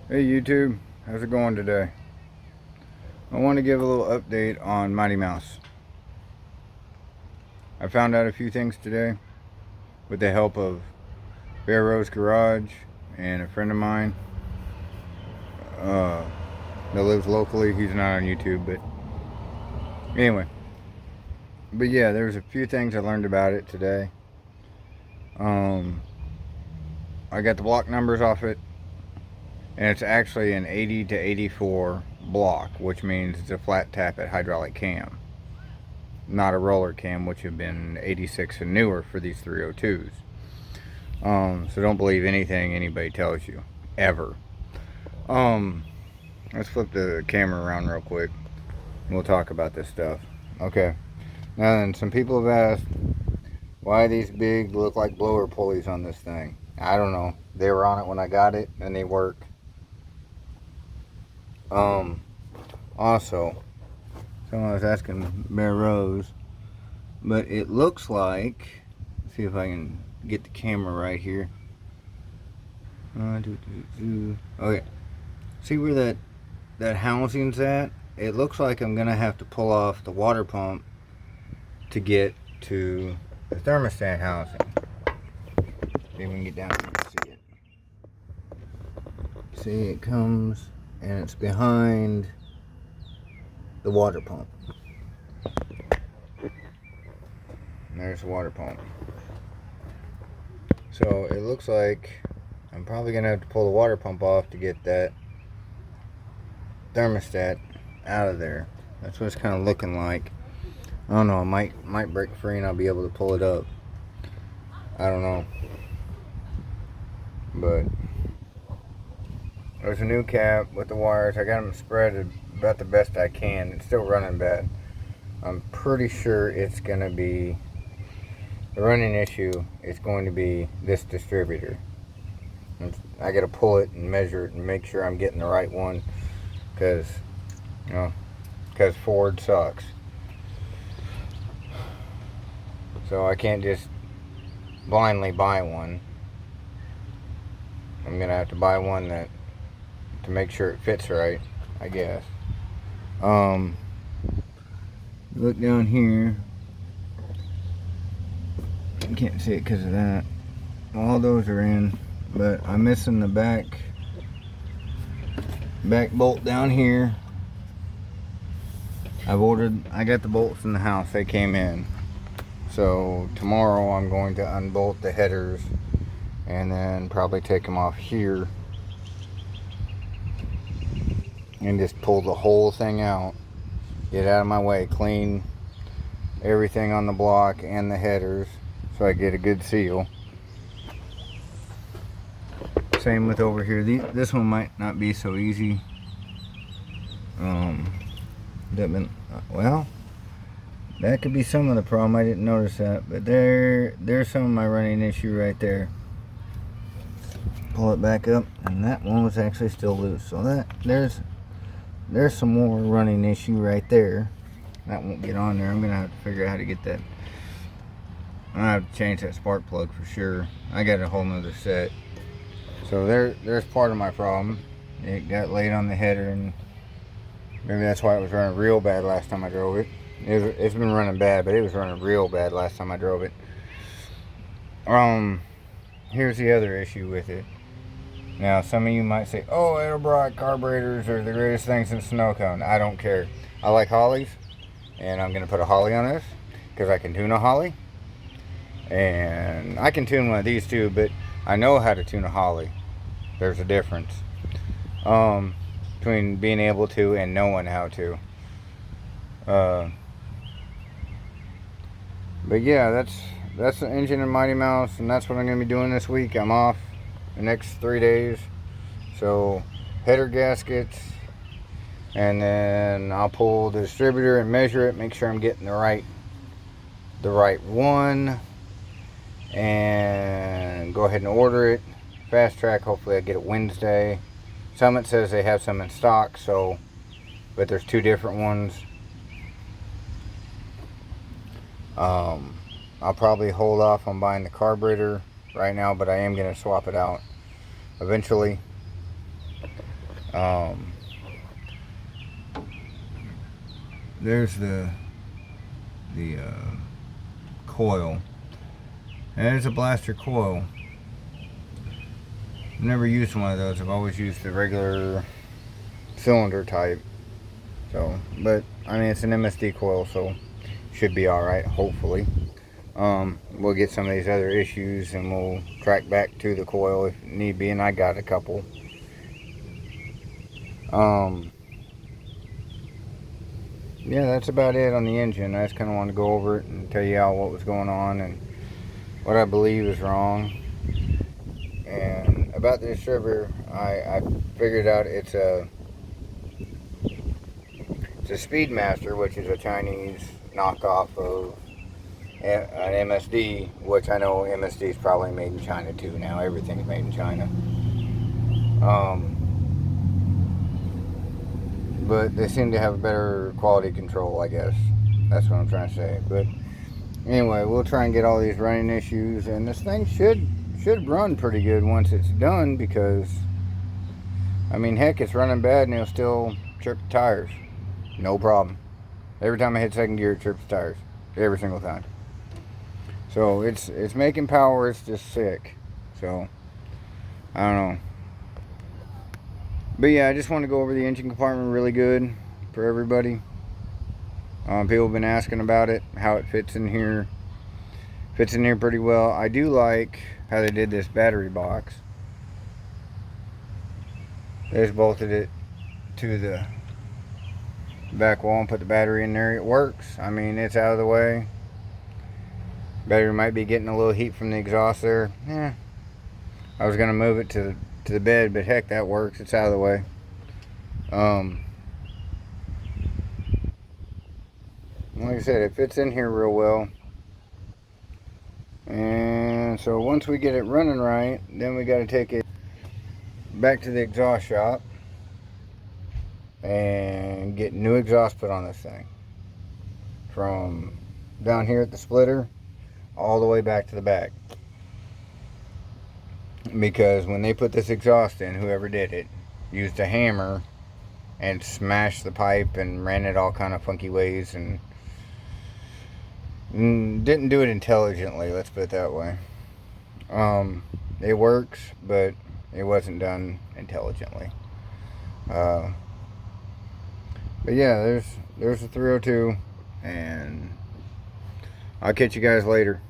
Hey YouTube, how's it going today? I want to give a little update on Mighty Mouse. I found out a few things today with the help of Bear Rose Garage and a friend of mine uh, that lives locally. He's not on YouTube, but anyway. But yeah, there's a few things I learned about it today. I got the block numbers off it, and it's actually an 80 to 84 block, which means it's a flat tappet hydraulic cam, not a roller cam, which have been 86 and newer for these 302s. So don't believe anything anybody tells you, ever. Let's flip the camera around real quick. We'll talk about this stuff. Okay. Now then, some people have asked why these big look like blower pulleys on this thing. I don't know. They were on it when I got it, and they work. Also, someone was asking Bear Rose, but it looks like, let's see if I can get the camera right here. Okay, see where that housing's at? It looks like I'm gonna have to pull off the water pump to get to the thermostat housing. See if we can get down here and see it. See, it comes and it's behind the water pump. And there's the water pump. So it looks like I'm probably gonna have to pull the water pump off to get that thermostat out of there. That's what it's kind of looking like. I don't know, it might break free and I'll be able to pull it up. I don't know. But there's a new cap with the wires. I got them spread about the best I can. It's still running bad. I'm pretty sure it's going to be, the running issue is going to be this distributor. I got to pull it and measure it and make sure I'm getting the right one, because Ford sucks. So I can't just blindly buy one. I'm going to have to buy one to make sure it fits right, I guess. Look down here. You can't see it because of that. All those are in, but I'm missing the back bolt down here. I got the bolts in the house, they came in. So tomorrow I'm going to unbolt the headers and then probably take them off here and just pull the whole thing out, get out of my way, clean everything on the block and the headers so I get a good seal. Same with over here. This one might not be so easy. Well, that could be some of the problem. I didn't notice that, but there's some of my running issue right there. Pull it back up, and that one was actually still loose. So there's some more running issue right there. That won't get on there. I'm gonna have to figure out how to get that. I'm gonna have to change that spark plug for sure. I got a whole nother set. So there's part of my problem. It got laid on the header, and maybe that's why it was running real bad last time I drove it. It's been running bad, but it was running real bad last time I drove it. Here's the other issue with it. Now, some of you might say, oh, Edelbrock carburetors are the greatest things in snow cone. I don't care. I like Hollies, and I'm going to put a Holly on this because I can tune a Holly. And I can tune one of these too, but I know how to tune a Holly. There's a difference between being able to and knowing how to. But yeah, that's the engine in Mighty Mouse, and that's what I'm going to be doing this week. I'm off the next 3 days, so header gaskets, and then I'll pull the distributor and measure it, make sure I'm getting the right one, and go ahead and order it fast track. Hopefully I get it Wednesday. Summit says they have some in stock, so, but there's 2 different ones. I'll probably hold off on buying the carburetor right now, but I am going to swap it out eventually. There's the coil, and it's a blaster coil. I've never used one of those. I've always used the regular cylinder type. So, but I mean, it's an MSD coil, so should be all right, hopefully. We'll get some of these other issues and we'll track back to the coil if need be, and I got a couple. Yeah, that's about it on the engine. I just kind of wanted to go over it and tell you all what was going on and what I believe is wrong. And about the distributor, I figured out it's a Speedmaster, which is a Chinese knockoff of an MSD, which I know MSD is probably made in China too now. Everything's made in China. But they seem to have better quality control, I guess. That's what I'm trying to say. But anyway, we'll try and get all these running issues, and this thing should run pretty good once it's done, because I mean, heck, it's running bad and it'll still trip the tires. No problem. Every time I hit second gear, it trips the tires. Every single time. So it's making power, it's just sick. So I don't know. But yeah, I just want to go over the engine compartment really good for everybody. People have been asking about it, how it fits in here. Fits in here pretty well. I do like how they did this battery box. They just bolted it to the back wall and put the battery in there. It works. I mean, it's out of the way. Battery might be getting a little heat from the exhaust there. Yeah. I was gonna move it to the bed, but heck, that works. It's out of the way. Like I said, it fits in here real well. And so once we get it running right, then we got to take it back to the exhaust shop and get new exhaust put on this thing, from down here at the splitter all the way back to the back. Because when they put this exhaust in, whoever did it used a hammer and smashed the pipe and ran it all kind of funky ways, and didn't do it intelligently, let's put it that way. It works, but it wasn't done intelligently. But yeah, there's the 302, and I'll catch you guys later.